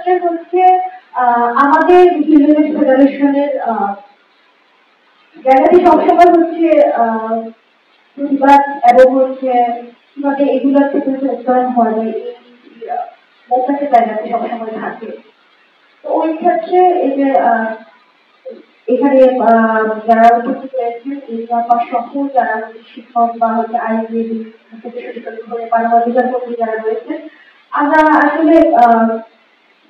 ক্ষেত্রে হচ্ছে আমাদের হিউম্যান ফেডারেশনের জায়গাটি সবসময় হচ্ছে প্রতিবাদ এবং হচ্ছে কিভাবে এগুলোর থেকে উত্তরণ হয় এই মৌখাতে জায়গাটি সবসময় থাকে। তো ওই ক্ষেত্রে এই যে এখানে যারা উপস্থিত রয়েছেন সহ যারা শিক্ষক বা হচ্ছে আইনজীবী মানবাধিকার কর্মী যারা রয়েছেন, আমরা আসলে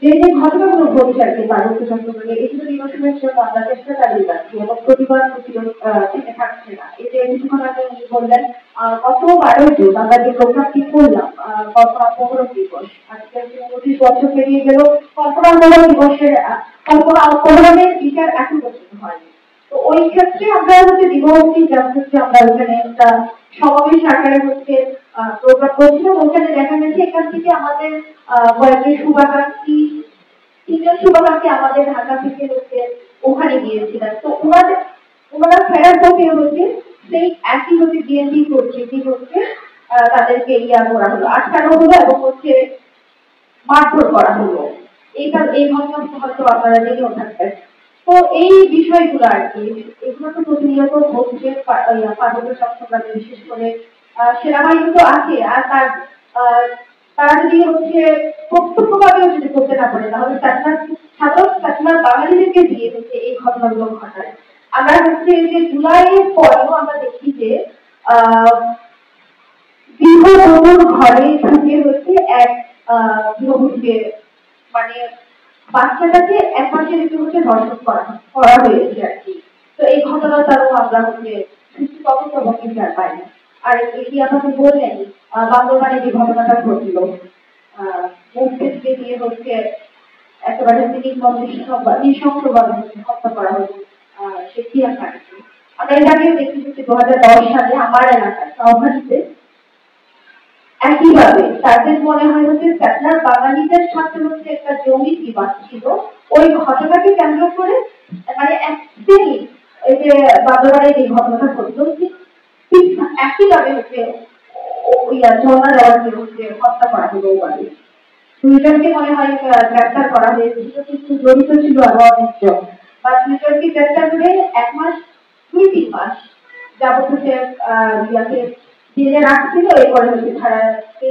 যে যে ঘটনাগুলো ঘটছে আর কি পার্বত্য চট্টগ্রামে এগুলো নিরসনের জন্য আমরা চেষ্টা চালিয়ে যাচ্ছি এবং প্রতিবাদ প্রতিরোধ থেকে থাকছে না। এই যে কিছুক্ষণ আগে উনি বললেন গত 12 জুন আমরা যে প্রোগ্রামটি করলাম কল্পনা অপহরণ দিবস, আজকে 29 বছর পেরিয়ে গেল কল্পনা অপহরণ দিবসের কল্পনা অপহরণের বিচার এখন পর্যন্ত হয়নি। তো ওই ক্ষেত্রে আমরা হচ্ছে দিবসটি হচ্ছে আমরা ওখানে একটা সমাবেশ আকারে হচ্ছে প্রোগ্রাম করছিলাম। ওখানে দেখা গেছে এখান থেকে আমাদের কয়েকজন শুভাকাঙ্ক্ষী 3জন শুভাকাঙ্ক্ষী আমাদের ঢাকা থেকে হচ্ছে ওখানে গিয়েছিলেন। তো ওনারা ফেরার পথে হচ্ছে সেই একই হচ্ছে বিএনপি কর্তৃক হচ্ছে তাদেরকে করা হলো, আটকানো হলো এবং হচ্ছে মারধর করা হলো। এই ঘটনা হয়তো আপনারা জেনেও থাকবেন। তো এই বিষয়গুলো আর কি এগুলো তো প্রতিনিয়ত ঘটছে পার্বত্য চট্টগ্রামে, বিশেষ করে সেনাবাহিনী তো আছে, আর তারা যদি হচ্ছে প্রত্যক্ষভাবেও যদি করতে না পারে তাহলে সাধারণ বাঙালিদেরকে দিয়ে হচ্ছে এই ঘটনাগুলো ঘটায়। আমরা হচ্ছে যে জুলাইয়ের পরেও আমরা দেখি যে গৃহবধূর ঘরে ঢুকে হচ্ছে এক গৃহবধূকে মানে বাচ্চাটাকে এক মাসের একটু হচ্ছে ধর্ষণ করা হয়েছে আর কি। তো এই ঘটনাটারও আমরা হচ্ছে তদন্ত এবং বিচার পাই না। আর এটি আপনাকে বললেন বান্দরবানে যে ঘটনাটা ঘটল মুখকে দিয়ে হচ্ছে একেবারে নৃশংসভাবে হত্যা করা হয়েছে সে চিড়িয়াখানাকে। আমরা এর আগেও দেখি যে 2010 সালে আমার এলাকায় সভাপতিতে একইভাবে তাদের মনে হয় হচ্ছে আপনার বাঙালিদের সাথে হচ্ছে একটা জমি বিবাদ ছিল, ওই ঘটনাকে কেন্দ্র করে মানে একদিনই এই যে বান্দরবানের এই ঘটনাটা ঘটলো ঠিক একইভাবে হচ্ছে ঝর্ণা দেওয়াকে হচ্ছে হত্যা করা হলো বাড়ি। 2জনকে মনে হয় গ্রেপ্তার করা হয়েছিল, কিন্তু জড়িত ছিল আরো অনেকজন। বা 2জনকে গ্রেপ্তার করে 1 মাস 2-3 মাস যাবত হচ্ছে জেলে রাখছিল, এরপরে হচ্ছে ছাড়াতে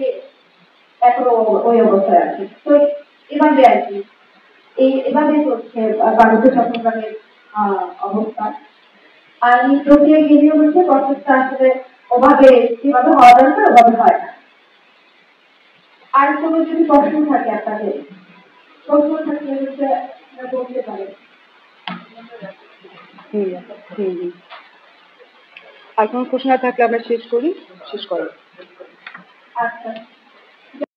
এখনো ওই অবস্থায় আছে। তো এভাবে আর কি এভাবে হচ্ছে পার্বত্য চট্টগ্রামের অবস্থা। আইনি প্রক্রিয়া গেলেও হচ্ছে প্রসেসটা আসলে ওভাবে যেভাবে হওয়া দরকার ওভাবে হয় না। আর কোনো যদি প্রশ্ন থাকে আপনাদের, প্রশ্ন থাকলে হচ্ছে বলতে পারে। আর কোনো প্রশ্ন থাকলে আমরা শেষ করি। আচ্ছা।